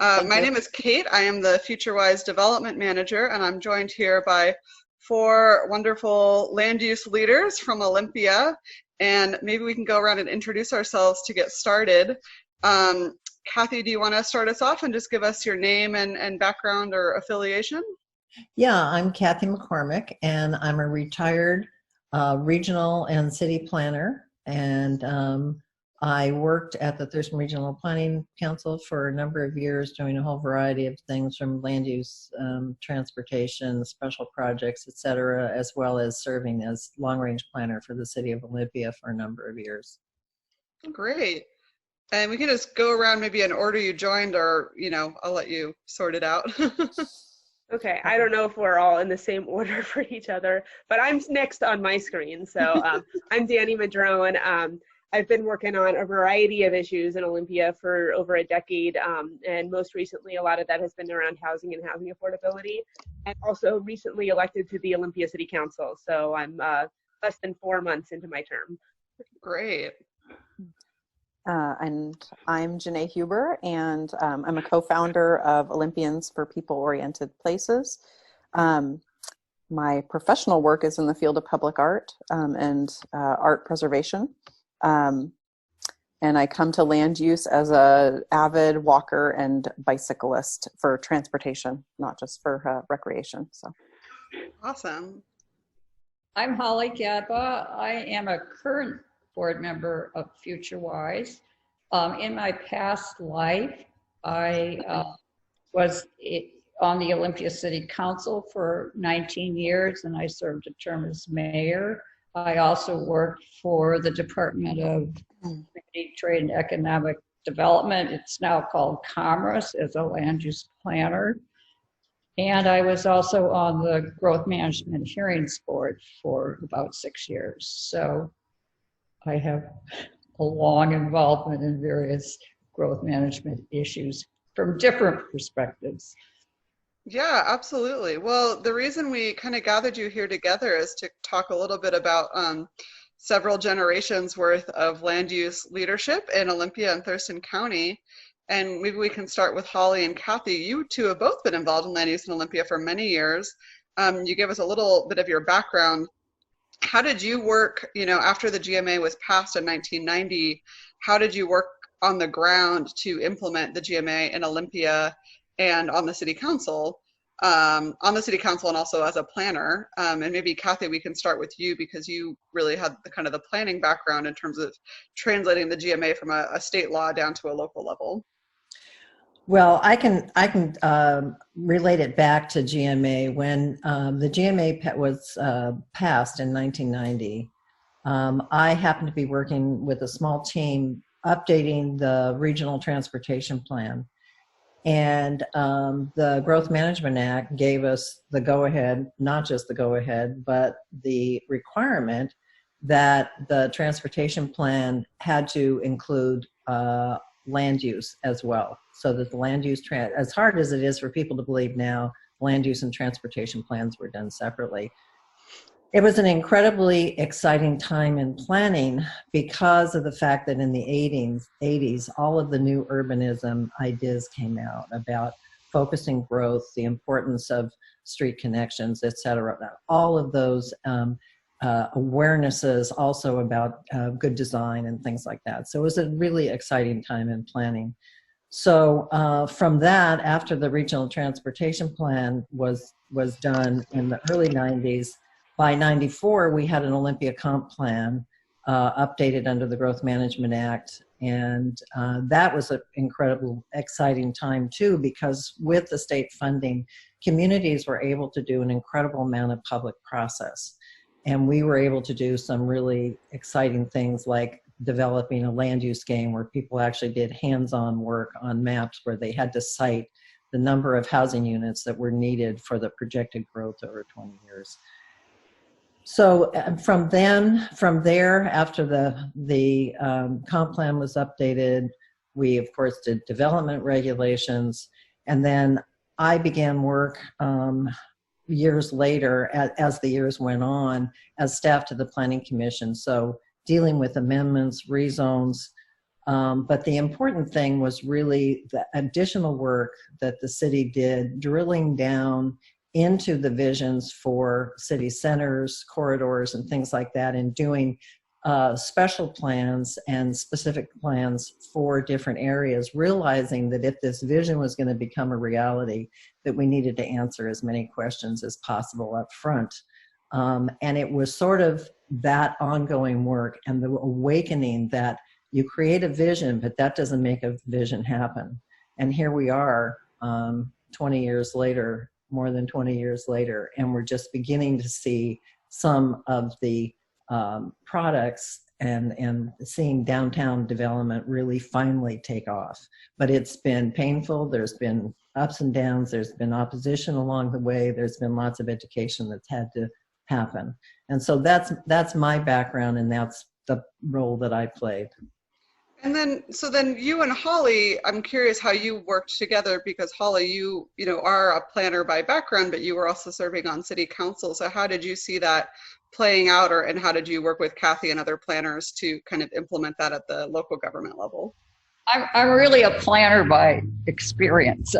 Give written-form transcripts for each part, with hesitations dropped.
My name is Kate. I am the Futurewise Development Manager, and I'm joined here by four wonderful land use leaders from Olympia. And maybe we can go around and introduce ourselves to get started. Kathy, do you want to start us off and just give us your name and background or affiliation? Yeah, I'm Kathy McCormick, and I'm a retired regional and city planner. And I worked at the Thurston Regional Planning Council for a number of years, doing a whole variety of things from land use, transportation, special projects, et cetera, as well as serving as long-range planner for the city of Olympia for a number of years. Great. And we can just go around maybe in order you joined, or, I'll let you sort it out. Okay, I don't know if we're all in the same order for each other, but I'm next on my screen. So I'm Dani Madrone. I've been working on a variety of issues in Olympia for over a decade, and most recently a lot of that has been around housing and housing affordability, and also recently elected to the Olympia City Council. So I'm less than 4 months into my term. Great. And I'm Janae Huber, and I'm a co-founder of Olympians for People-Oriented Places. My professional work is in the field of public art and art preservation. And I come to land use as an avid walker and bicyclist for transportation, not just for recreation. So, awesome. I'm Holly Gadbaw. I am a current board member of Futurewise. In my past life, I was on the Olympia City Council for 19 years, and I served a term as mayor. I also worked for the Department of Community, Trade, and Economic Development. It's now called Commerce, as a land use planner. And I was also on the Growth Management Hearings Board for about 6 years. So I have a long involvement in various growth management issues from different perspectives. Yeah, absolutely. Well, the reason we kind of gathered you here together is to talk a little bit about several generations worth of land use leadership in Olympia and Thurston County. And maybe we can start with Holly and Kathy. You two have both been involved in land use in Olympia for many years. You gave us a little bit of your background. How did you work, after the GMA was passed in 1990, how did you work on the ground to implement the GMA in Olympia and on the city council, and also as a planner? And maybe Kathy, we can start with you, because you really had the kind of the planning background in terms of translating the GMA from a state law down to a local level. Well, I can relate it back to GMA. When the GMA was passed in 1990, I happened to be working with a small team updating the regional transportation plan. And the Growth Management Act gave us the go-ahead, not just the go-ahead, but the requirement that the transportation plan had to include land use as well. So that the land use, as hard as it is for people to believe now, land use and transportation plans were done separately. It was an incredibly exciting time in planning because of the fact that in the 80s, all of the new urbanism ideas came out about focusing growth, the importance of street connections, et cetera. All of those awarenesses also about good design and things like that. So it was a really exciting time in planning. So from that, after the regional transportation plan was done in the early 90s, by 94, we had an Olympia comp plan updated under the Growth Management Act. And that was an incredible, exciting time too, because with the state funding, communities were able to do an incredible amount of public process. And we were able to do some really exciting things like developing a land use game where people actually did hands-on work on maps where they had to cite the number of housing units that were needed for the projected growth over 20 years. So from there, after the comp plan was updated, we of course did development regulations, and then I began work years later, as the years went on, as staff to the Planning Commission. So dealing with amendments, rezones, But the important thing was really the additional work that the city did, drilling down into the visions for city centers, corridors, and things like that, and doing special plans and specific plans for different areas, realizing that if this vision was going to become a reality, that we needed to answer as many questions as possible up front. And it was sort of that ongoing work and the awakening that you create a vision, but that doesn't make a vision happen. And here we are 20 years later, more than 20 years later, and we're just beginning to see some of the products and seeing downtown development really finally take off. But it's been painful. There's been ups and downs. There's been opposition along the way. There's been lots of education that's had to happen. And so that's my background, and that's the role that I played. And then, so then you and Holly, I'm curious how you worked together, because Holly, you are a planner by background, but you were also serving on city council. So how did you see that playing out, and how did you work with Kathy and other planners to kind of implement that at the local government level? I'm really a planner by experience.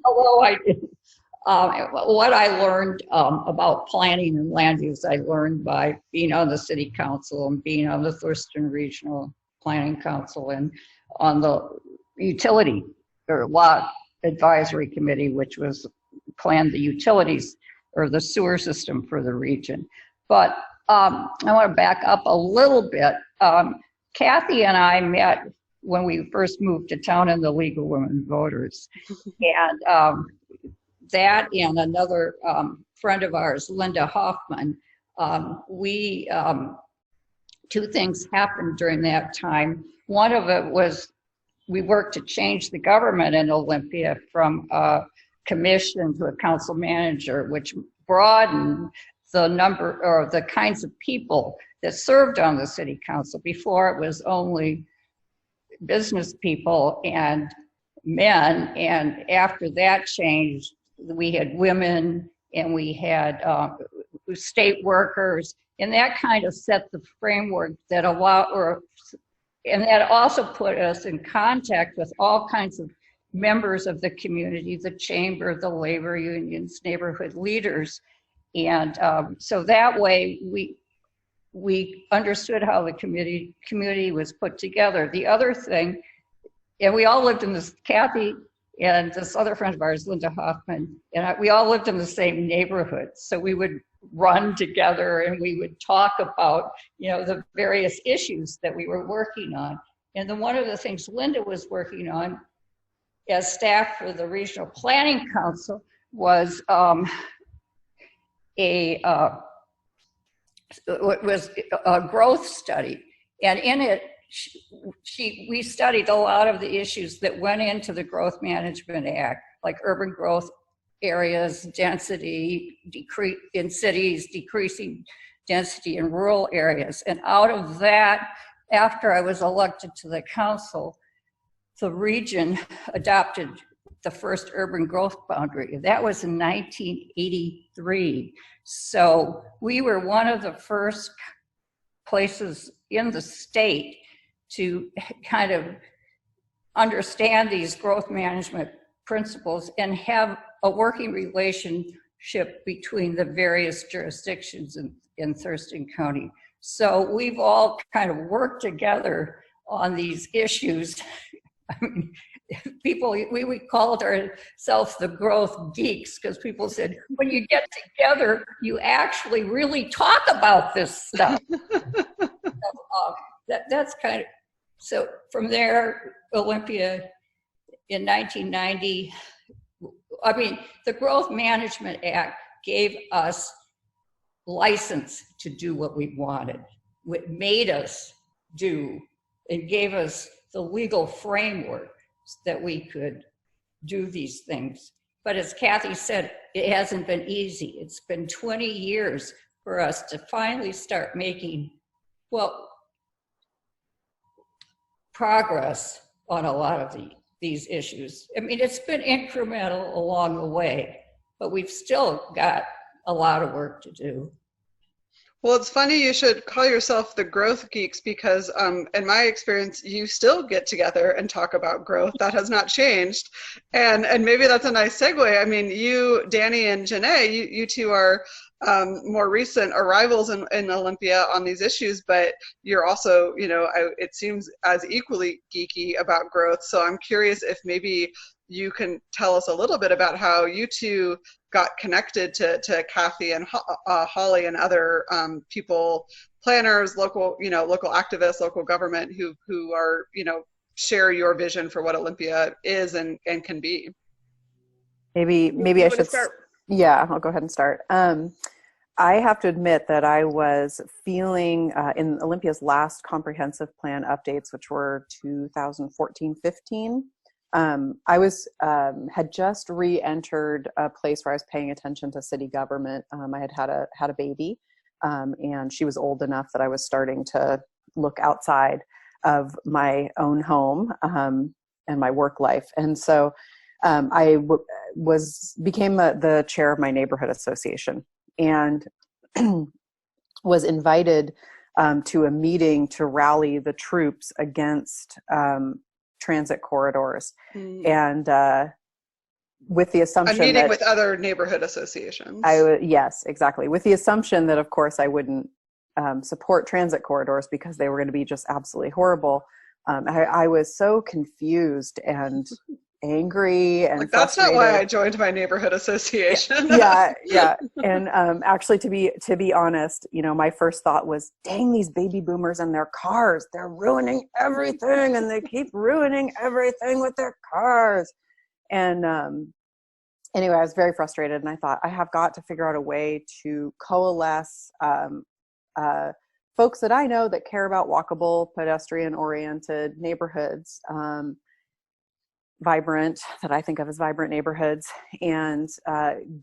Although what I learned about planning and land use, I learned by being on the city council and being on the Thurston Regional Planning Council and on the utility or lot advisory committee, which was planned the utilities or the sewer system for the region. But I want to back up a little bit. Kathy and I met when we first moved to town in the League of Women Voters. And that and another friend of ours, Linda Hoffman, two things happened during that time. One of it was we worked to change the government in Olympia from a commission to a council manager, which broadened the number or the kinds of people that served on the city council. Before, it was only business people and men, and after that changed, we had women and we had state workers, and that kind of set the framework that and that also put us in contact with all kinds of members of the community, the chamber, the labor unions, neighborhood leaders. And so that way we understood how the community was put together. The other thing, and we all lived in this, Kathy and this other friend of ours, Linda Hoffman, and we all lived in the same neighborhood. So we would run together and we would talk about, the various issues that we were working on. And then one of the things Linda was working on as staff for the Regional Planning Council was a growth study. And in it, we studied a lot of the issues that went into the Growth Management Act, like urban growth areas, density, decrease in cities, decreasing density in rural areas. And out of that, after I was elected to the council, the region adopted the first urban growth boundary. That was in 1983. So we were one of the first places in the state to kind of understand these growth management principles and have a working relationship between the various jurisdictions in Thurston County. So we've all kind of worked together on these issues. I mean, we called ourselves the growth geeks, because people said, when you get together, you actually really talk about this stuff. That's kind of, so from there, Olympia in 1990, I mean, the Growth Management Act gave us license to do what we wanted. It made us do, it gave us the legal framework that we could do these things. But as Kathy said, it hasn't been easy. It's been 20 years for us to finally start making, progress on a lot of these issues. I mean, it's been incremental along the way, but we've still got a lot of work to do. Well, it's funny you should call yourself the growth geeks because, in my experience, you still get together and talk about growth. That has not changed, and maybe that's a nice segue. I mean, you, Dani, and Janae, you two are more recent arrivals in Olympia on these issues, but you're also, it seems as equally geeky about growth. So I'm curious if maybe you can tell us a little bit about how you two got connected to Kathy and Holly and other people, planners, local activists, local government who are, share your vision for what Olympia is and can be. Maybe I should start. Yeah, I'll go ahead and start. I have to admit that I was feeling in Olympia's last comprehensive plan updates, which were 2014-15. I was had just re-entered a place where I was paying attention to city government. I had a baby, and she was old enough that I was starting to look outside of my own home and my work life. And so I became the chair of my neighborhood association, and was invited to a meeting to rally the troops against transit corridors. And with the assumption a meeting with other neighborhood associations. Yes, exactly. With the assumption that, of course, I wouldn't support transit corridors because they were going to be just absolutely horrible. I was so confused and angry and that's not why I joined my neighborhood association. Yeah. And actually, to be honest, my first thought was, dang, these baby boomers and their cars, they're ruining everything, and they keep ruining everything with their cars. And anyway, I was very frustrated, and I thought, I have got to figure out a way to coalesce folks that I know that care about walkable, pedestrian-oriented neighborhoods, that I think of as vibrant neighborhoods, and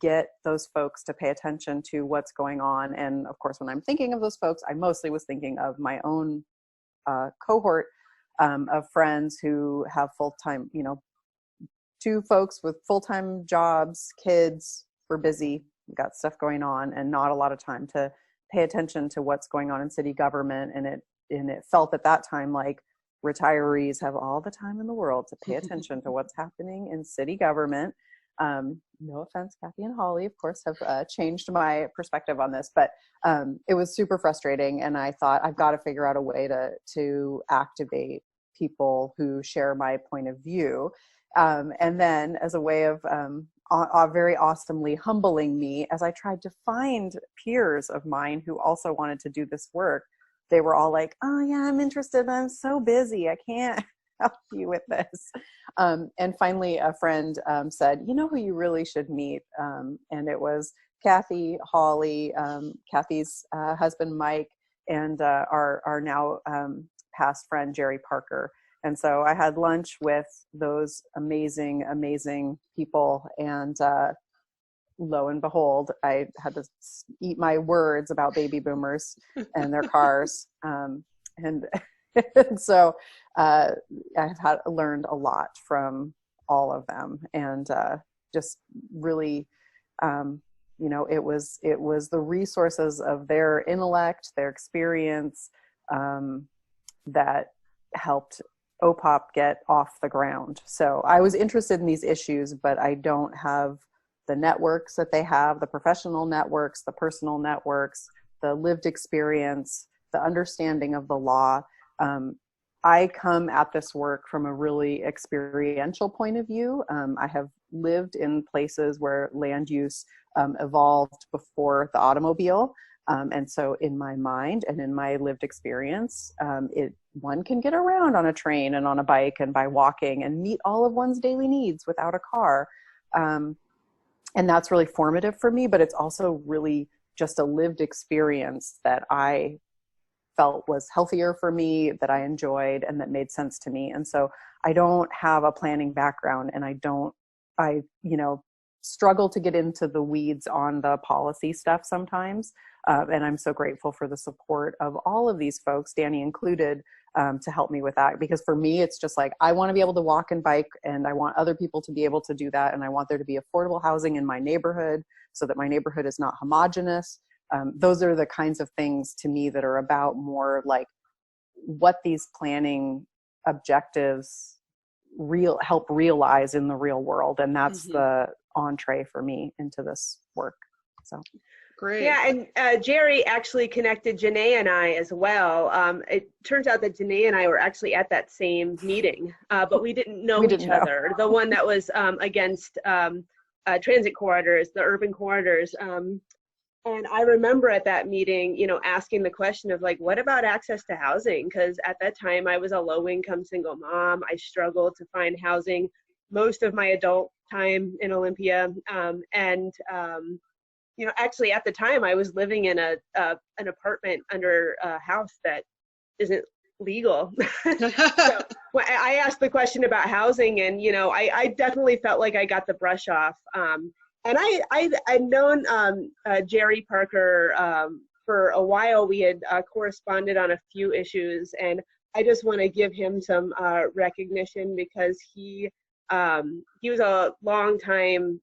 get those folks to pay attention to what's going on. And of course, when I'm thinking of those folks, I mostly was thinking of my own cohort of friends who have full-time, two folks with full-time jobs, kids, we're busy, we've got stuff going on, and not a lot of time to pay attention to what's going on in city government. And it felt at that time like retirees have all the time in the world to pay attention to what's happening in city government. No offense, Kathy and Holly, of course, have changed my perspective on this, but it was super frustrating. And I thought, I've got to figure out a way to activate people who share my point of view. And then as a way of very awesomely humbling me, as I tried to find peers of mine who also wanted to do this work, they were all like, oh yeah, I'm interested, but I'm so busy, I can't help you with this. And finally a friend said, you know who you really should meet? And it was Kathy, Holly, Kathy's husband, Mike, and our now past friend, Jerry Parker. And so I had lunch with those amazing, amazing people, and lo and behold, I had to eat my words about baby boomers and their cars. And so I've learned a lot from all of them, and just really, it was the resources of their intellect, their experience, that helped OPOP get off the ground. So I was interested in these issues, but I don't have the networks that they have, the professional networks, the personal networks, the lived experience, the understanding of the law. I come at this work from a really experiential point of view. I have lived in places where land use evolved before the automobile. And so in my mind and in my lived experience, one can get around on a train and on a bike and by walking and meet all of one's daily needs without a car. And that's really formative for me, but it's also really just a lived experience that I felt was healthier for me, that I enjoyed, and that made sense to me. And so I don't have a planning background, and I struggle to get into the weeds on the policy stuff sometimes. And I'm so grateful for the support of all of these folks, Dani included, to help me with that. Because for me, it's just like, I want to be able to walk and bike, and I want other people to be able to do that. And I want there to be affordable housing in my neighborhood so that my neighborhood is not homogenous. those are the kinds of things to me that are about more like what these planning objectives help realize in the real world. And that's the entree for me into this work. So. Great. Yeah, and Jerry actually connected Janae and I as well. It turns out that Janae and I were actually at that same meeting, but we didn't know each other. The one that was against transit corridors, the urban corridors. And I remember at that meeting, you know, asking the question of like, what about access to housing? Because at that time I was a low-income single mom. I struggled to find housing most of my adult time in Olympia, you know, actually at the time I was living in an apartment under a house that isn't legal. So I asked the question about housing, and, you know, I definitely felt like I got the brush off. And I'd known Jerry Parker for a while. We had corresponded on a few issues, and I just want to give him some recognition because he was a long time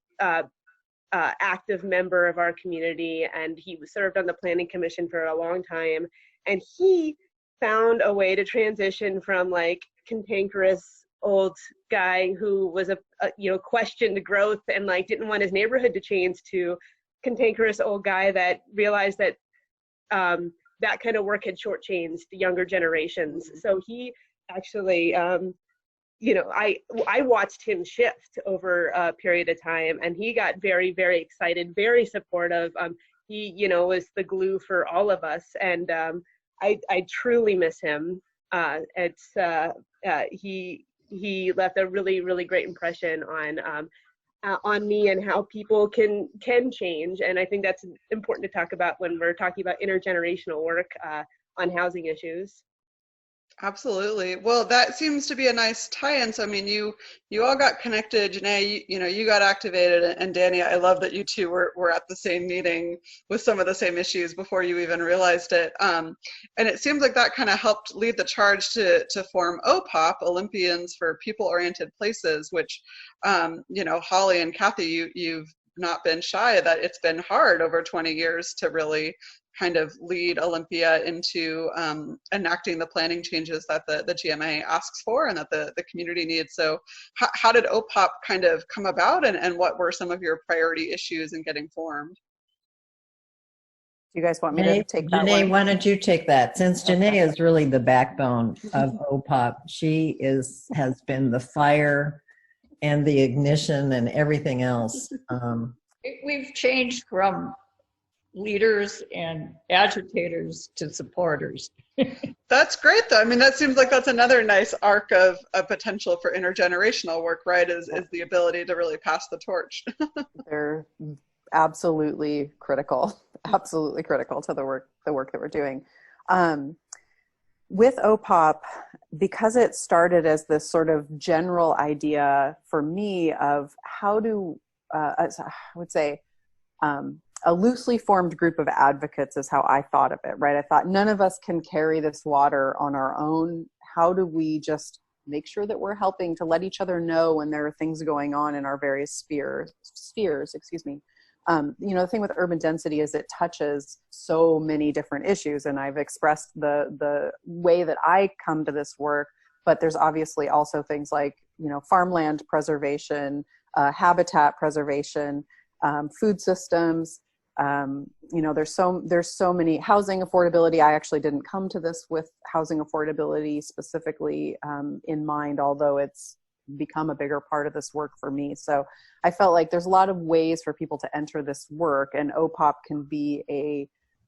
active member of our community, and he served on the planning commission for a long time, and he found a way to transition from like cantankerous old guy who was a you know, questioned growth and like didn't want his neighborhood to change, to cantankerous old guy that realized that that kind of work had shortchanged the younger generations. So he actually you know, I watched him shift over a period of time, and he got very, very excited, very supportive. He, you know, was the glue for all of us, and I truly miss him. He left a really, really great impression on me and how people can change, and I think that's important to talk about when we're talking about intergenerational work on housing issues. Absolutely. Well, that seems to be a nice tie-in. So, I mean, you all got connected. Janae, you know, you got activated, and Dani, I love that you two were at the same meeting with some of the same issues before you even realized it. And it seems like that kind of helped lead the charge to form OPOP, Olympians for People-Oriented Places, which, you know, Holly and Kathy, you've not been shy that it's been hard over 20 years to really kind of lead Olympia into enacting the planning changes that the GMA asks for and that the community needs. So how did OPOP kind of come about, and what were some of your priority issues in getting formed? Do you guys want me to take that Janae, one? why don't you take that? Since Janae is really the backbone of OPOP, she has been the fire and the ignition and everything else. We've changed from leaders and agitators to supporters. That's great, though. I mean, that seems like that's another nice arc of potential for intergenerational work, right? Is the ability to really pass the torch. They're absolutely critical to the work that we're doing. With OPOP, because it started as this sort of general idea for me of how to, I would say, a loosely formed group of advocates is how I thought of it, right? I thought none of us can carry this water on our own. How do we just make sure that we're helping to let each other know when there are things going on in our various spheres, excuse me. You know, the thing with urban density is it touches so many different issues, and I've expressed the way that I come to this work, but there's obviously also things like, you know, farmland preservation, habitat preservation, food systems. You know, there's so many. Housing affordability. I actually didn't come to this with housing affordability specifically in mind, although it's become a bigger part of this work for me. So I felt like there's a lot of ways for people to enter this work, and OPOP can be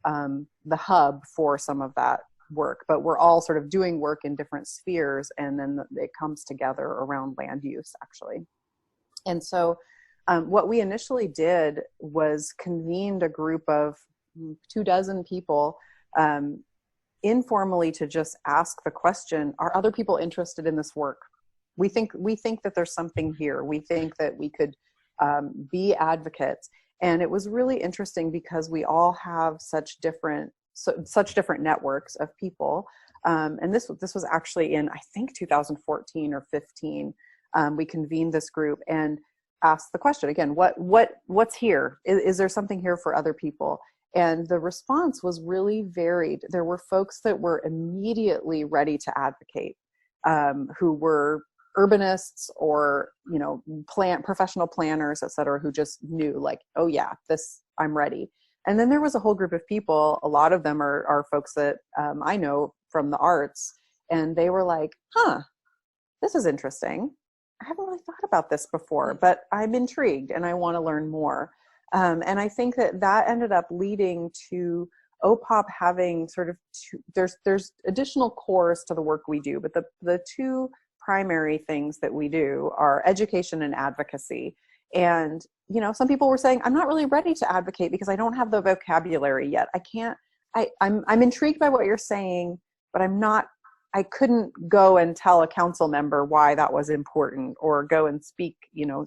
the hub for some of that work, but we're all sort of doing work in different spheres, and then it comes together around land use, actually. And so what we initially did was convened a group of 24 people informally to just ask the question, are other people interested in this work? We think that there's something here. We think that we could be advocates. And it was really interesting because we all have such different networks of people. And this was actually in, I think, 2014 or 15. We convened this group and asked the question again, what's here? Is there something here for other people? And the response was really varied. There were folks that were immediately ready to advocate, who were urbanists or, you know, professional planners, et cetera, who just knew like, oh yeah, I'm ready. And then there was a whole group of people, a lot of them are folks that I know from the arts, and they were like, this is interesting. I haven't really thought about this before, but I'm intrigued and I want to learn more. And I think that ended up leading to OPOP having sort of there's additional cores to the work we do, but the two primary things that we do are education and advocacy. And, you know, some people were saying, I'm not really ready to advocate because I don't have the vocabulary yet. I'm intrigued by what you're saying, but I couldn't go and tell a council member why that was important, or go and speak, you know,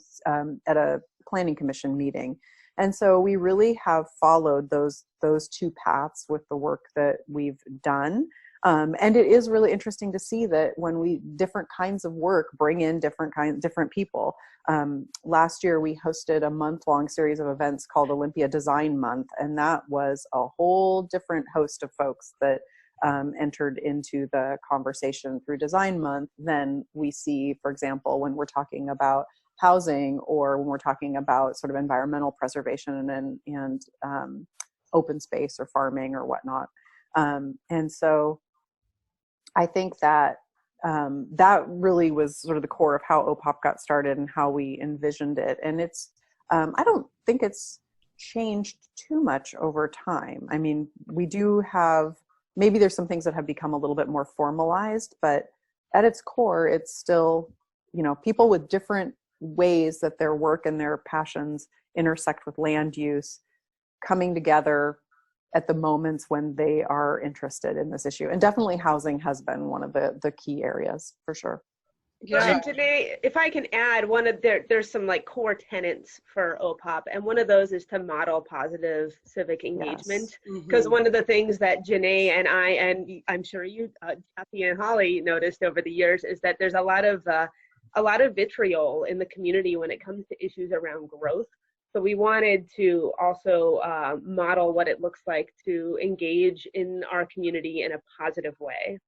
at a planning commission meeting. And so we really have followed those two paths with the work that we've done. And it is really interesting to see that when different kinds of work bring in different people. Last year we hosted a month-long series of events called Olympia Design Month, and that was a whole different host of folks that entered into the conversation through Design Month than we see, for example, when we're talking about housing, or when we're talking about sort of environmental preservation and open space or farming or whatnot. And so I think that that really was sort of the core of how OPOP got started and how we envisioned it. And it's, I don't think it's changed too much over time. I mean, we do have, maybe there's some things that have become a little bit more formalized, but at its core, it's still, you know, people with different ways that their work and their passions intersect with land use, coming together at the moments when they are interested in this issue. And definitely housing has been one of the key areas for sure. Yeah. And Janae, if I can add, there's some like core tenets for OPOP, and one of those is to model positive civic engagement. Because one of the things that Janae and I, and I'm sure you, Kathy and Holly, noticed over the years is that there's a lot of vitriol in the community when it comes to issues around growth. So we wanted to also model what it looks like to engage in our community in a positive way.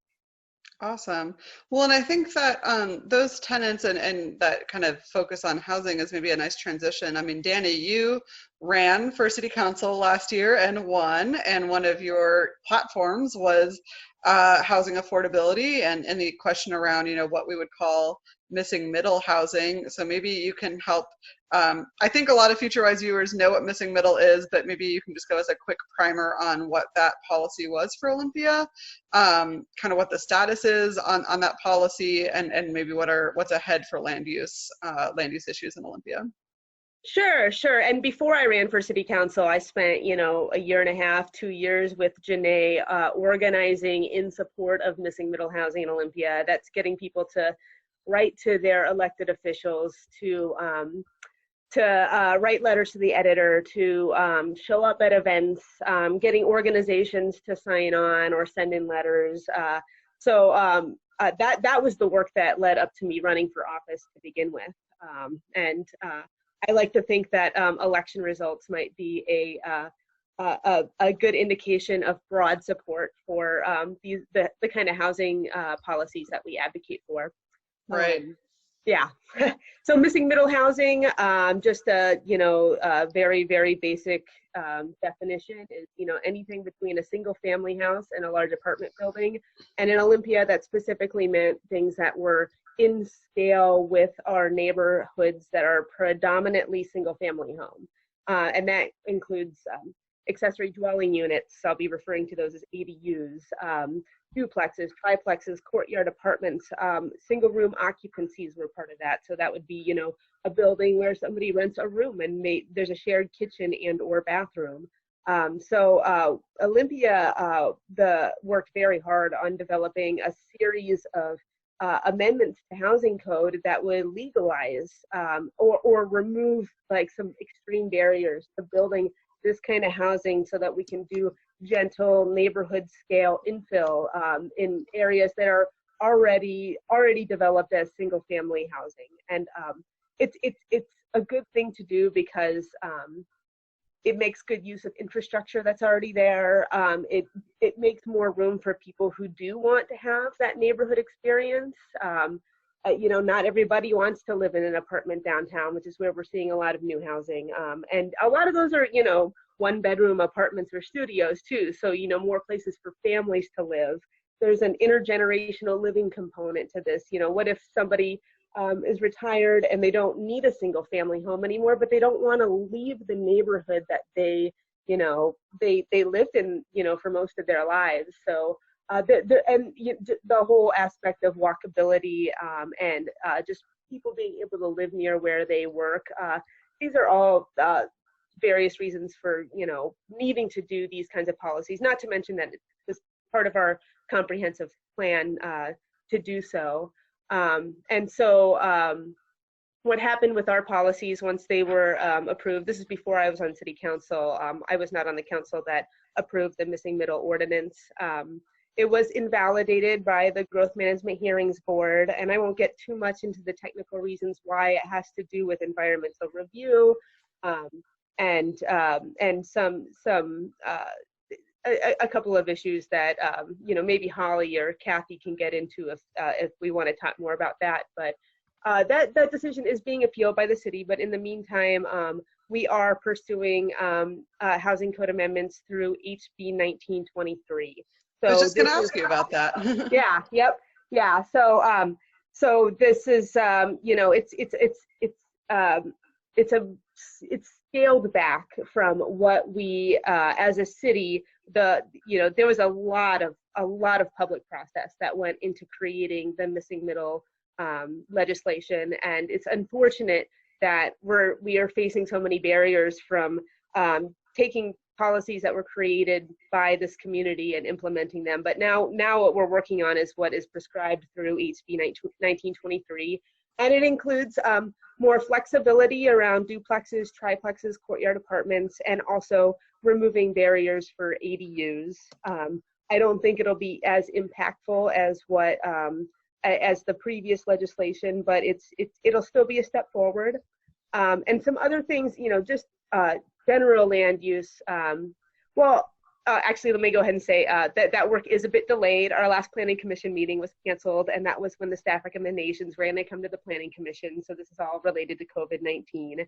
Awesome. Well, and I think that those tenets and that kind of focus on housing is maybe a nice transition. I mean, Dani, you ran for city council last year and won, and one of your platforms was housing affordability and the question around, you know, what we would call missing middle housing. So maybe you can help. I think a lot of Futurewise viewers know what missing middle is, but maybe you can just give us a quick primer on what that policy was for Olympia, kind of what the status is on that policy, and maybe what's ahead for land use issues in Olympia. Sure. And before I ran for city council, I spent, you know, a year and a half, 2 years with Janae organizing in support of missing middle housing in Olympia. That's getting people to write to their elected officials, to write letters to the editor, to show up at events, getting organizations to sign on or send in letters. So that was the work that led up to me running for office to begin with. I like to think that election results might be a good indication of broad support for the kind of housing policies that we advocate for. Right. Yeah. So missing middle housing, just a very, very basic definition is, you know, anything between a single family house and a large apartment building. And in Olympia, that specifically meant things that were in scale with our neighborhoods that are predominantly single family home. And that includes accessory dwelling units. I'll be referring to those as ADUs, duplexes, triplexes, courtyard apartments, single room occupancies were part of that. So that would be, you know, a building where somebody rents a room and there's a shared kitchen and or bathroom. So Olympia worked very hard on developing a series of amendments to housing code that would legalize or remove like some extreme barriers to building this kind of housing, so that we can do gentle neighborhood scale infill in areas that are already developed as single family housing. And it's a good thing to do because it makes good use of infrastructure that's already there. It makes more room for people who do want to have that neighborhood experience. You know, not everybody wants to live in an apartment downtown, which is where we're seeing a lot of new housing. And a lot of those are, you know, 1-bedroom apartments or studios too. So, you know, more places for families to live. There's an intergenerational living component to this. You know, what if somebody is retired and they don't need a single family home anymore, but they don't want to leave the neighborhood that they, you know, they lived in, you know, for most of their lives. So the whole aspect of walkability and just people being able to live near where they work. These are all various reasons for, you know, needing to do these kinds of policies, not to mention that it's part of our comprehensive plan to do so. And so what happened with our policies once they were approved, this is before I was on city council. I was not on the council that approved the missing middle ordinance. It was invalidated by the Growth Management Hearings Board, and I won't get too much into the technical reasons why. It has to do with environmental review and a couple of issues that you know, maybe Holly or Kathy can get into if we want to talk more about that. But that decision is being appealed by the city. But in the meantime, we are pursuing housing code amendments through HB 1923. So I was just going to ask you about that. Yeah. Yep. Yeah. So so this is you know, it's scaled back from what we as a city, you know, there was a lot of public process that went into creating the missing middle legislation, and it's unfortunate that we are facing so many barriers from taking policies that were created by this community and implementing them. But now what we're working on is what is prescribed through HB 1923, and it includes more flexibility around duplexes, triplexes, courtyard apartments, and also removing barriers for ADUs. I don't think it'll be as impactful as what as the previous legislation, but it'll still be a step forward. And some other things, you know, just general land use. Actually, let me go ahead and say that work is a bit delayed. Our last planning commission meeting was canceled, and that was when the staff recommendations ran to come to the planning commission. So this is all related to COVID-19.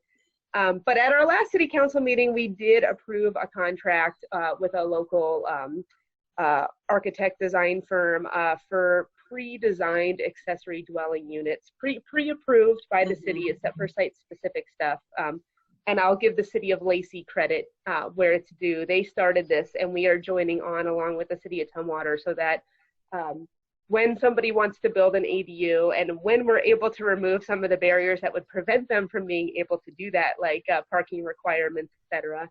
But at our last city council meeting, we did approve a contract with a local architect design firm for pre-designed accessory dwelling units, pre-approved by the city, except for site-specific stuff. And I'll give the city of Lacey credit where it's due. They started this, and we are joining on along with the city of Tumwater, so that when somebody wants to build an ADU, and when we're able to remove some of the barriers that would prevent them from being able to do that, like parking requirements, etc.,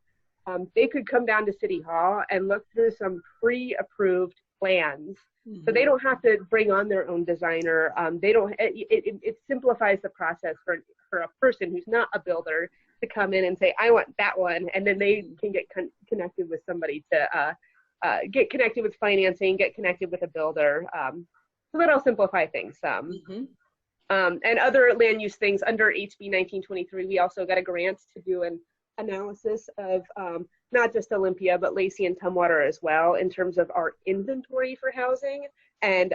they could come down to City Hall and look through some pre-approved plans. So they don't have to bring on their own designer. It simplifies the process for a person who's not a builder to come in and say, I want that one, and then they can get connected with somebody to get connected with financing, get connected with a builder. So that'll simplify things some. And other land use things under HB 1923, we also got a grant to do an analysis of not just Olympia, but Lacey and Tumwater as well, in terms of our inventory for housing and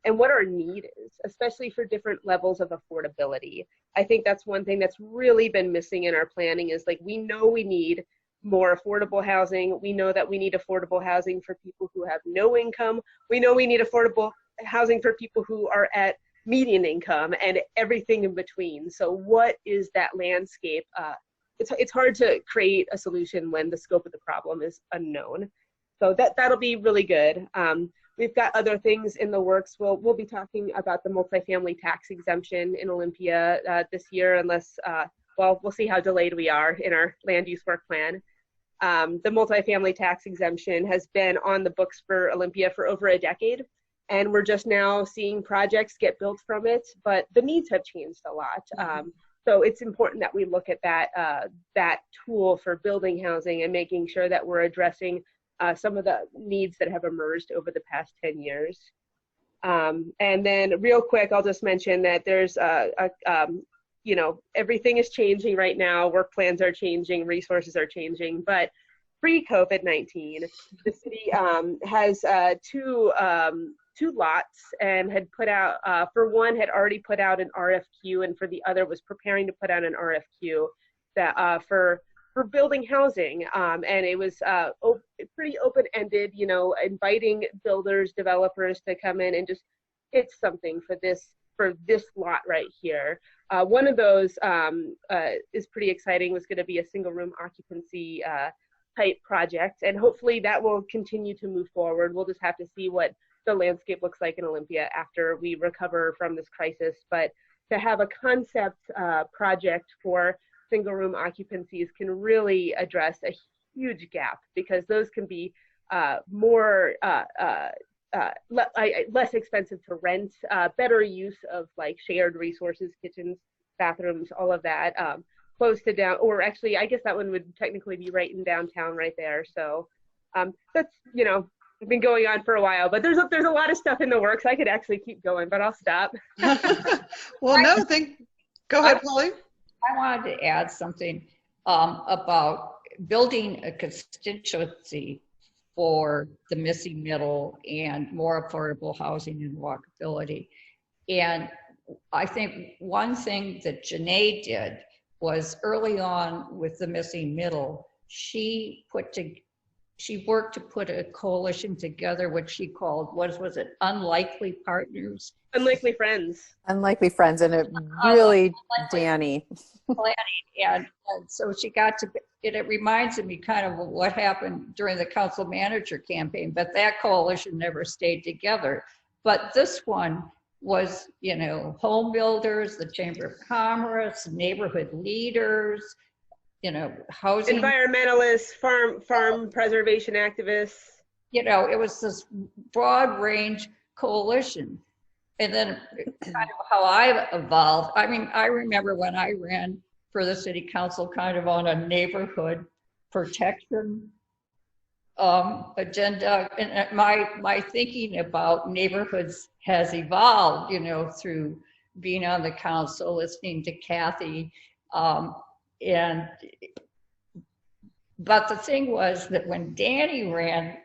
what our need is, especially for different levels of affordability. I think that's one thing that's really been missing in our planning is, like, we know we need more affordable housing. We know that we need affordable housing for people who have no income. We know we need affordable housing for people who are at median income and everything in between. So what is that landscape? It's hard to create a solution when the scope of the problem is unknown. So that'll be really good. We've got other things in the works. We'll be talking about the multifamily tax exemption in Olympia this year, unless, well, we'll see how delayed we are in our land use work plan. The multifamily tax exemption has been on the books for Olympia for over a decade, and we're just now seeing projects get built from it, but the needs have changed a lot. So it's important that we look at that tool for building housing and making sure that we're addressing some of the needs that have emerged over the past 10 years. And then real quick, I'll just mention that there's you know, everything is changing right now. Work plans are changing, resources are changing. But pre-COVID-19, the city has two lots and had put out, for one had already put out an RFQ, and for the other was preparing to put out an RFQ that for building housing. And it was pretty open-ended, you know, inviting builders, developers to come in and just hit something for this lot right here. One of those is pretty exciting, was going to be a single room occupancy type project, and hopefully that will continue to move forward. We'll just have to see what the landscape looks like in Olympia after we recover from this crisis. But to have a concept project for single room occupancies can really address a huge gap, because those can be less expensive to rent, better use of like shared resources, kitchens, bathrooms, all of that, close to down, or actually I guess that one would technically be right in downtown right there. So that's, you know, it's been going on for a while, but there's a lot of stuff in the works. I could actually keep going, but I'll stop. Well, no, go ahead, Polly. I wanted to add something about building a constituency for the missing middle and more affordable housing and walkability. And I think one thing that Janae did was early on with the missing middle, she worked to put a coalition together, which she called, what was it, Unlikely Partners? Unlikely Friends. Unlikely Friends, and it really, Dani. And so she got to, it reminds me kind of what happened during the council manager campaign, but that coalition never stayed together. But this one was, you know, home builders, the Chamber of Commerce, neighborhood leaders, you know, housing. Environmentalists, farm preservation activists. You know, it was this broad range coalition. And then kind of how I evolved. I mean, I remember when I ran for the city council kind of on a neighborhood protection agenda. And my thinking about neighborhoods has evolved, you know, through being on the council, listening to Kathy. But the thing was that when Dani ran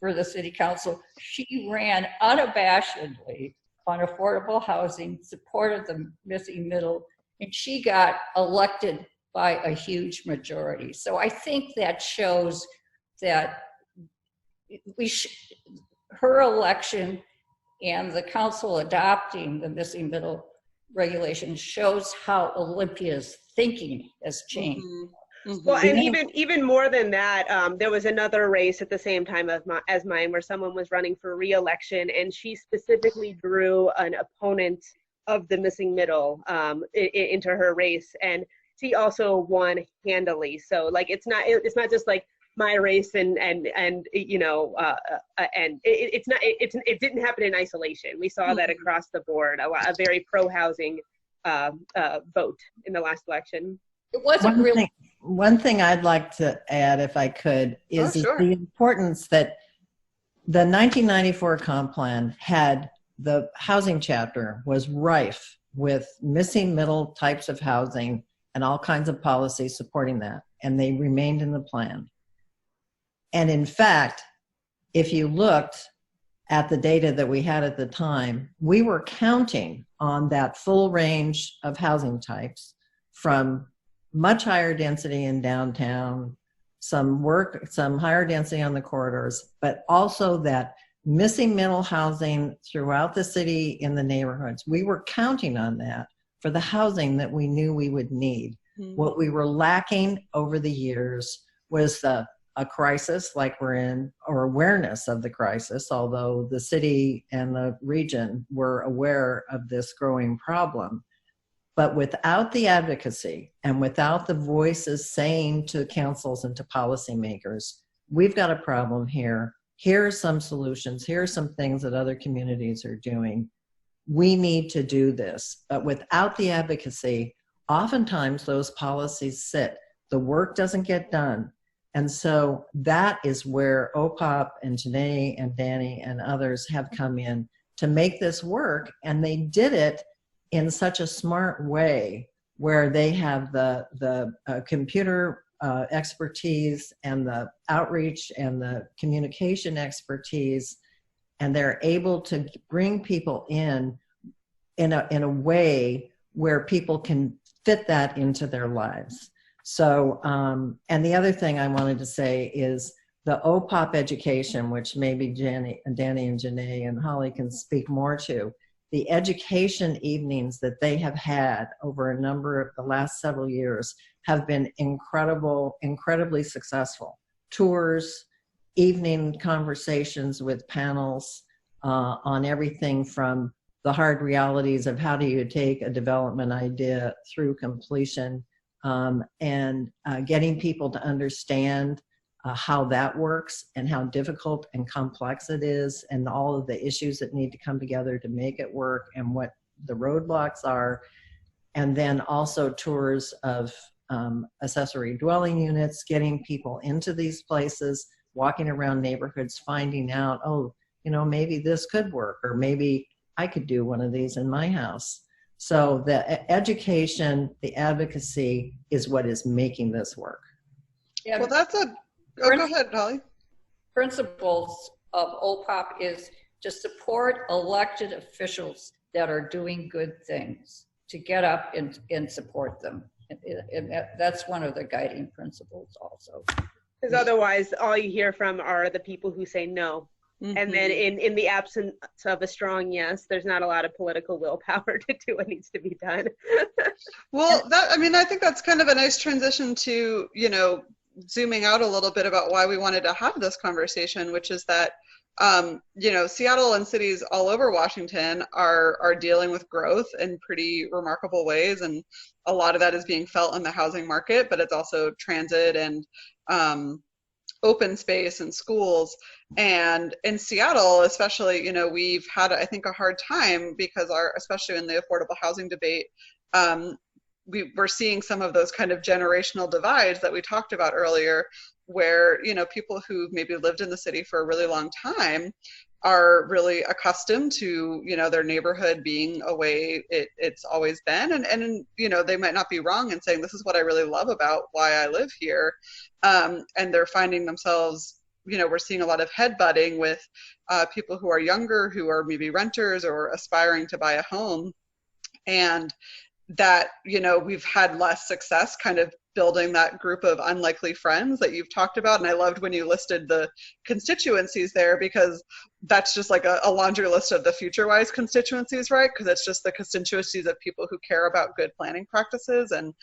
for the city council, she ran unabashedly on affordable housing, supported the missing middle, and she got elected by a huge majority. So I think that shows that her election and the council adopting the missing middle regulation shows how Olympia's thinking has changed. Mm-hmm. Well, and even more than that, there was another race at the same time as mine where someone was running for re-election, and she specifically drew an opponent of the missing middle into her race, and she also won handily. So like it's not just like my race and you know and it didn't happen in isolation. We saw that across the board, a very pro-housing vote in the last election. It wasn't really. One thing I'd like to add, if I could, is the importance that the 1994 comp plan had, the housing chapter was rife with missing middle types of housing and all kinds of policies supporting that, and they remained in the plan. And in fact, if you looked at the data that we had at the time, we were counting on that full range of housing types, from much higher density in downtown, some higher density on the corridors, but also that missing middle housing throughout the city in the neighborhoods. We were counting on that for the housing that we knew we would need. Mm-hmm. What we were lacking over the years was a crisis like we're in, or awareness of the crisis, although the city and the region were aware of this growing problem. But without the advocacy and without the voices saying to councils and to policymakers, we've got a problem here. Here are some solutions. Here are some things that other communities are doing. We need to do this. But without the advocacy, oftentimes those policies sit. The work doesn't get done. And so that is where OPOP and Janae and Dani and others have come in to make this work. And they did it in such a smart way, where they have the computer expertise and the outreach and the communication expertise, and they're able to bring people in a way where people can fit that into their lives. So, and the other thing I wanted to say is the OPOP education, which maybe Dani and Janae and Holly can speak more to. The education evenings that they have had over a number of the last several years have been incredibly successful. Tours, evening conversations with panels on everything from the hard realities of how do you take a development idea through completion, and getting people to understand how that works and how difficult and complex it is, and all of the issues that need to come together to make it work and what the roadblocks are. And then also tours of accessory dwelling units, getting people into these places, walking around neighborhoods, finding out, oh, you know, maybe this could work, or maybe I could do one of these in my house. So the education, the advocacy is what is making this work. Yeah, well, that's a, oh, go ahead, Holly. Principles of OPOP is to support elected officials that are doing good things, to get up and support them. And that's one of the guiding principles also. Because otherwise, all you hear from are the people who say no. Mm-hmm. And then in the absence of a strong yes, there's not a lot of political willpower to do what needs to be done. Well, I mean, I think that's kind of a nice transition to, you know, zooming out a little bit about why we wanted to have this conversation, which is that, you know, Seattle and cities all over Washington are dealing with growth in pretty remarkable ways. And a lot of that is being felt in the housing market, but it's also transit and open space and schools. And in Seattle, especially, you know, we've had, I think, a hard time because especially in the affordable housing debate, we're seeing some of those kind of generational divides that we talked about earlier, where, you know, people who maybe lived in the city for a really long time are really accustomed to, you know, their neighborhood being a way it's always been. And, you know, they might not be wrong in saying, this is what I really love about why I live here. And they're finding themselves, you know, we're seeing a lot of headbutting with people who are younger, who are maybe renters or aspiring to buy a home. And that, you know, we've had less success kind of building that group of unlikely friends that you've talked about. And I loved when you listed the constituencies there, because that's just like a laundry list of the Futurewise constituencies, right? Because it's just the constituencies of people who care about good planning practices and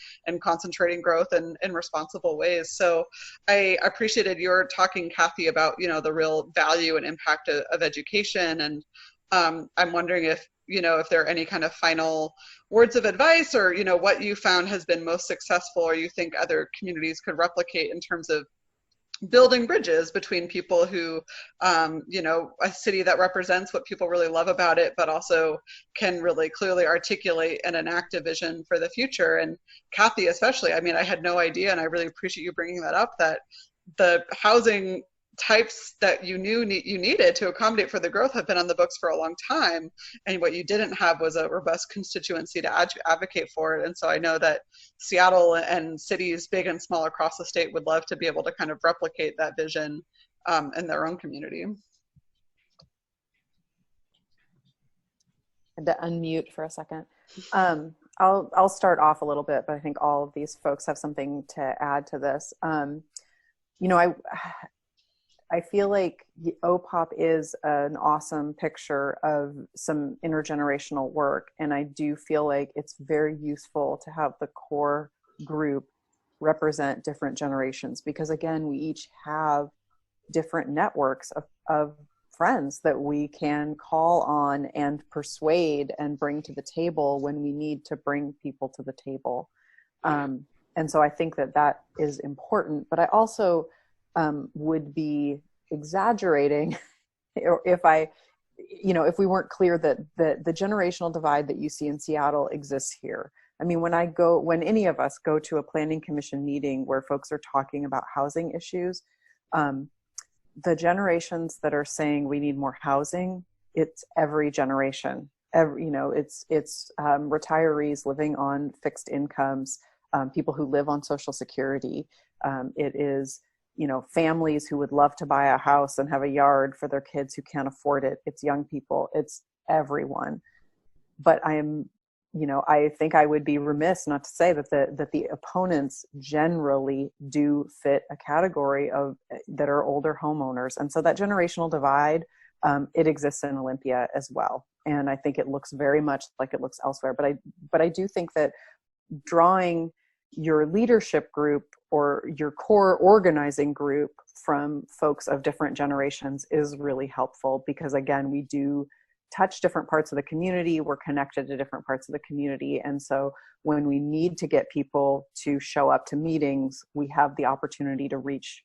concentrating growth in responsible ways. So I appreciated your talking, Kathy, about, you know, the real value and impact of education. And I'm wondering if, you know, if there are any kind of final words of advice, or, you know, what you found has been most successful, or you think other communities could replicate in terms of building bridges between people who, you know, a city that represents what people really love about it, but also can really clearly articulate and enact a vision for the future. And Kathy, especially, I mean, I had no idea, and I really appreciate you bringing that up, that the housing types that you knew you needed to accommodate for the growth have been on the books for a long time, and what you didn't have was a robust constituency to advocate for it. And so I know that Seattle and cities big and small across the state would love to be able to kind of replicate that vision in their own community. I had to unmute for a second. I'll start off a little bit, but I think all of these folks have something to add to this. You know, I feel like OPOP is an awesome picture of some intergenerational work, and I do feel like it's very useful to have the core group represent different generations, because again, we each have different networks of friends that we can call on and persuade and bring to the table when we need to bring people to the table. And so I think that is important, but I also would be exaggerating if we weren't clear that the generational divide that you see in Seattle exists here. I mean, when any of us go to a planning commission meeting where folks are talking about housing issues, the generations that are saying we need more housing, it's every generation. it's retirees living on fixed incomes, people who live on Social Security. It is, families who would love to buy a house and have a yard for their kids who can't afford it. It's young people. It's everyone. But I think I would be remiss not to say that the opponents generally do fit a category that are older homeowners. And so that generational divide, it exists in Olympia as well. And I think it looks very much like it looks elsewhere. But I do think that drawing your leadership group or your core organizing group from folks of different generations is really helpful, because again, we do touch different parts of the community. We're connected to different parts of the community. And so when we need to get people to show up to meetings, we have the opportunity to reach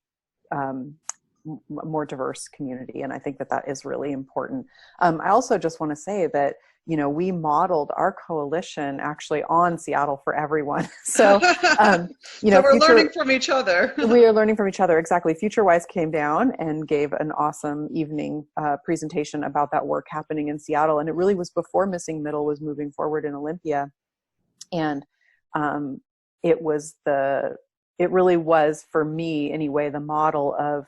more diverse community. And I think that is really important. I also just want to say that, we modeled our coalition actually on Seattle for Everyone. So, so we're learning from each other. We are learning from each other. Exactly. Futurewise came down and gave an awesome evening presentation about that work happening in Seattle. And it really was before Missing Middle was moving forward in Olympia. And it really was, for me anyway, the model of,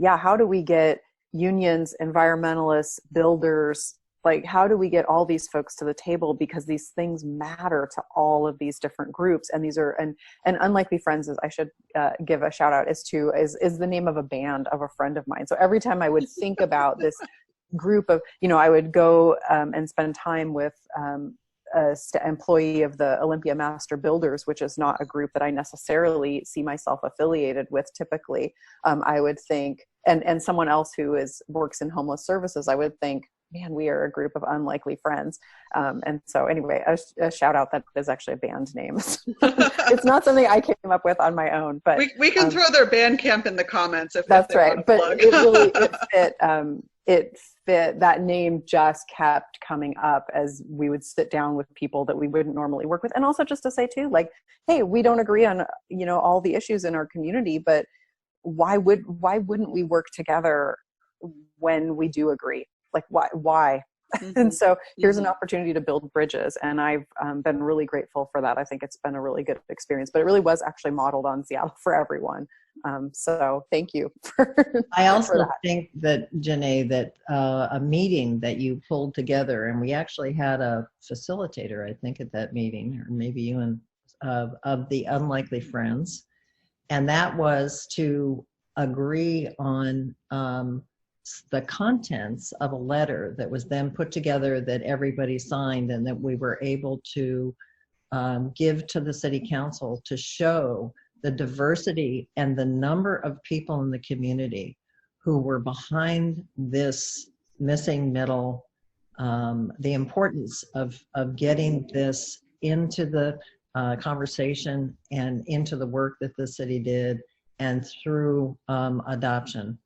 how do we get unions, environmentalists, builders, like, how do we get all these folks to the table? Because these things matter to all of these different groups. And these are, and Unlikely Friends, I should give a shout out, is the name of a band of a friend of mine. So every time I would think about this group of, I would go and spend time with an employee of the Olympia Master Builders, which is not a group that I necessarily see myself affiliated with typically. I would think, and someone else who works in homeless services, I would think, man, we are a group of unlikely friends. And so anyway, a shout out, that is actually a band name. It's not something I came up with on my own, but we can throw their band camp in the comments if that's they right. want to But plug. it fit, that name just kept coming up as we would sit down with people that we wouldn't normally work with. And also just to say too, like, hey, we don't agree on, all the issues in our community, but why wouldn't we work together when we do agree? Like, why? Mm-hmm. And so here's an opportunity to build bridges. And I've been really grateful for that. I think it's been a really good experience, but it really was actually modeled on Seattle for Everyone. So thank you. I also think that, Janae, that a meeting that you pulled together, and we actually had a facilitator, I think, at that meeting, or maybe you and of the Unlikely Friends. And that was to agree on the contents of a letter that was then put together, that everybody signed, and that we were able to give to the city council to show the diversity and the number of people in the community who were behind this missing middle, the importance of getting this into the conversation and into the work that the city did, and through adoption.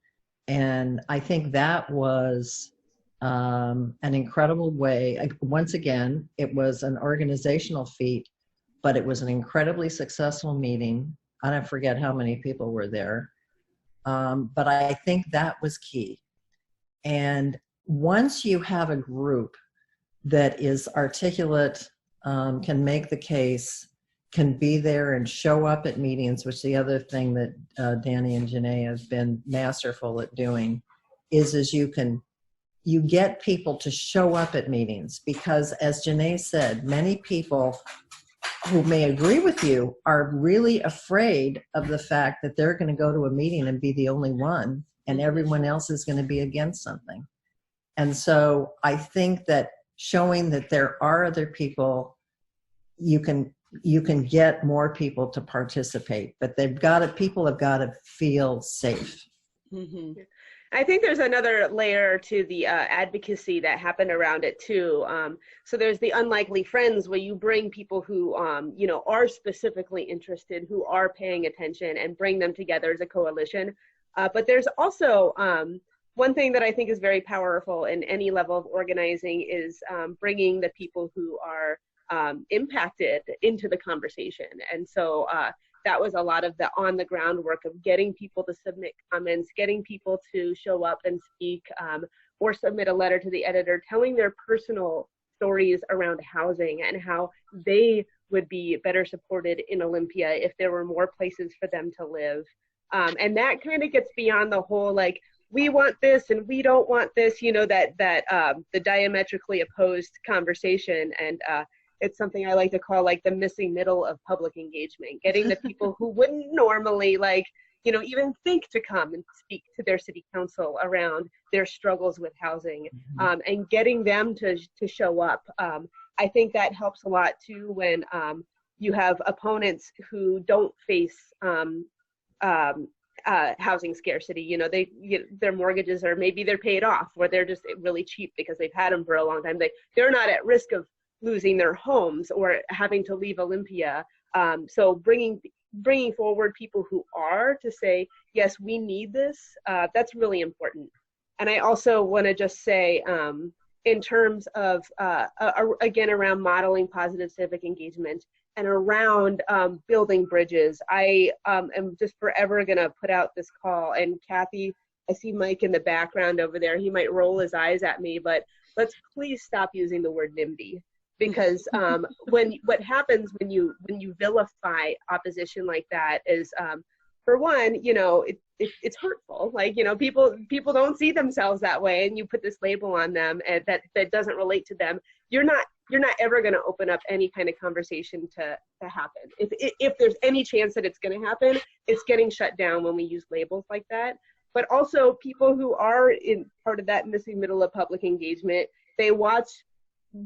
And I think that was an incredible way. Once again, it was an organizational feat, but it was an incredibly successful meeting. I don't forget how many people were there. But I think that was key. And once you have a group that is articulate, can make the case, can be there and show up at meetings, which the other thing that Dani and Janae have been masterful at doing is you get people to show up at meetings, because as Janae said, many people who may agree with you are really afraid of the fact that they're going to go to a meeting and be the only one, and everyone else is going to be against something. And so I think that showing that there are other people, you can get more people to participate, but people have got to feel safe. Mm-hmm. I think there's another layer to the advocacy that happened around it too. So there's the Unlikely Friends, where you bring people who, are specifically interested, who are paying attention, and bring them together as a coalition. But there's also one thing that I think is very powerful in any level of organizing is bringing the people who are impacted into the conversation. And so that was a lot of the on the ground work of getting people to submit comments, getting people to show up and speak, or submit a letter to the editor, telling their personal stories around housing and how they would be better supported in Olympia if there were more places for them to live. And that kind of gets beyond the whole, like, we want this and we don't want this, you know, that the diametrically opposed conversation. And it's something I like to call like the missing middle of public engagement, getting the people who wouldn't normally, like, you know, even think to come and speak to their city council around their struggles with housing, and getting them to show up. I think that helps a lot too when you have opponents who don't face housing scarcity. You know, their mortgages are, maybe they're paid off, or they're just really cheap because they've had them for a long time. They're not at risk of losing their homes or having to leave Olympia. So bringing forward people who are, to say, yes, we need this, that's really important. And I also want to just say, in terms of, again, around modeling positive civic engagement and around building bridges, I am just forever going to put out this call. And Kathy, I see Mike in the background over there. He might roll his eyes at me, but let's please stop using the word NIMBY. Because what happens when you vilify opposition like that is, for one, you know, it's hurtful. Like, you know, people don't see themselves that way, and you put this label on them and that doesn't relate to them. You're not ever going to open up any kind of conversation to happen. If there's any chance that it's going to happen, it's getting shut down when we use labels like that. But also, people who are in part of that missing middle of public engagement, they watch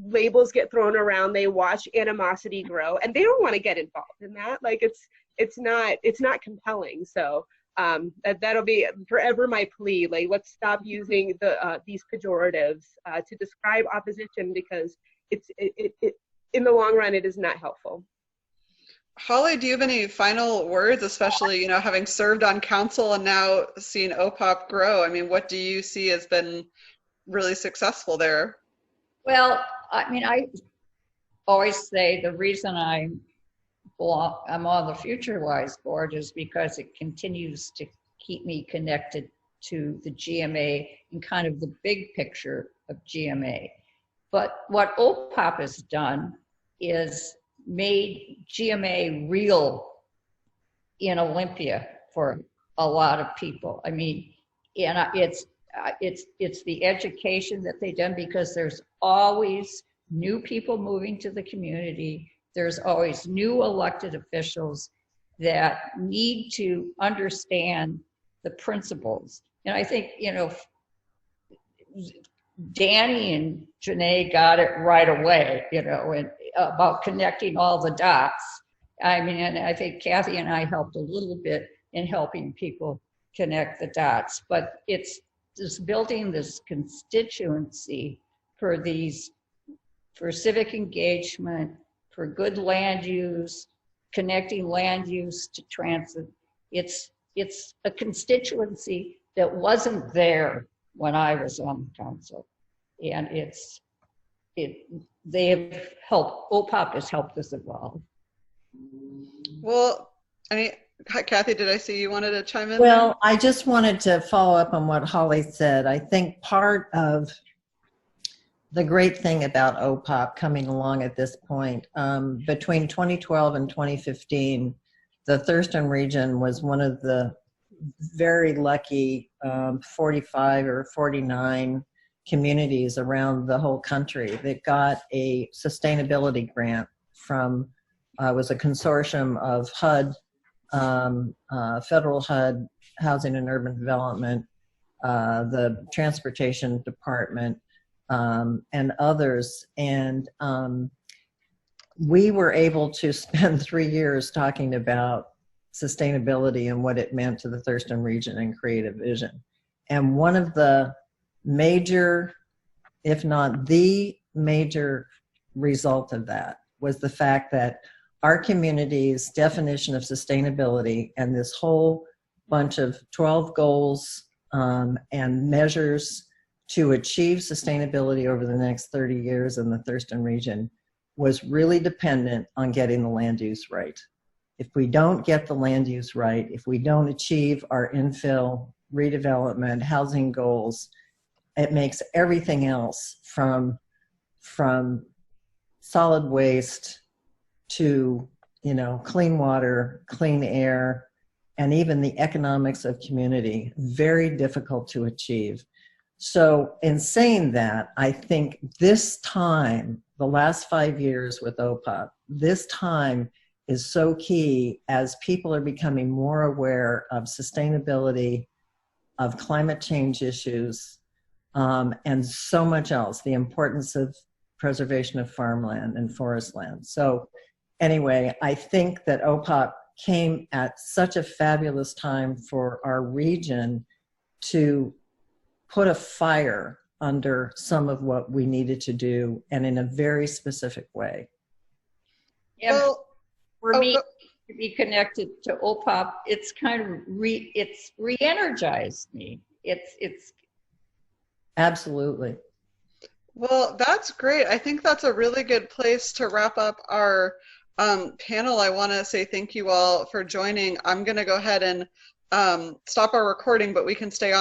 labels get thrown around, they watch animosity grow, and they don't want to get involved in that. Like, it's not compelling. So that'll be forever my plea. Like, let's stop using these pejoratives to describe opposition, because it in the long run, it is not helpful. Holly, do you have any final words, especially, you know, having served on council and now seeing OPOP grow? I mean, what do you see has been really successful there? Well, I mean, I always say the reason I'm on the Futurewise board is because it continues to keep me connected to the GMA and kind of the big picture of GMA. But what OPOP has done is made GMA real in Olympia for a lot of people. I mean, and it's the education that they've done, because there's always new people moving to the community. There's always new elected officials that need to understand the principles. And I think, you know, Dani and Janae got it right away, you know, and about connecting all the dots. I mean, and I think Kathy and I helped a little bit in helping people connect the dots, but it's just building this constituency for civic engagement, for good land use, connecting land use to transit. It's a constituency that wasn't there when I was on the council, and they have helped. OPOP has helped us evolve. Well, I mean, Kathy, did I see you wanted to chime in? Well, I just wanted to follow up on what Holly said. I think part of the great thing about OPOP coming along at this point, between 2012 and 2015, the Thurston region was one of the very lucky 45 or 49 communities around the whole country that got a sustainability grant from, was a consortium of HUD, federal HUD, Housing and Urban Development, the Transportation Department, and others. And we were able to spend 3 years talking about sustainability and what it meant to the Thurston region and create a vision. And one of the major, if not the major result of that was the fact that our community's definition of sustainability and this whole bunch of 12 goals and measures to achieve sustainability over the next 30 years in the Thurston region was really dependent on getting the land use right. If we don't get the land use right, if we don't achieve our infill, redevelopment, housing goals, it makes everything else from from solid waste to, you know, clean water, clean air, and even the economics of community, very difficult to achieve. So in saying that, I think this time, the last 5 years with OPOP, this time is so key as people are becoming more aware of sustainability, of climate change issues, and so much else, the importance of preservation of farmland and forest land. So anyway, I think that OPOP came at such a fabulous time for our region to put a fire under some of what we needed to do, and in a very specific way. Yeah, Well, for me to be connected to OPOP, it's kind of it's re-energized me. It's Absolutely. well, that's great. I think that's a really good place to wrap up our panel. I want to say thank you all for joining. I'm going to go ahead and stop our recording, but we can stay on.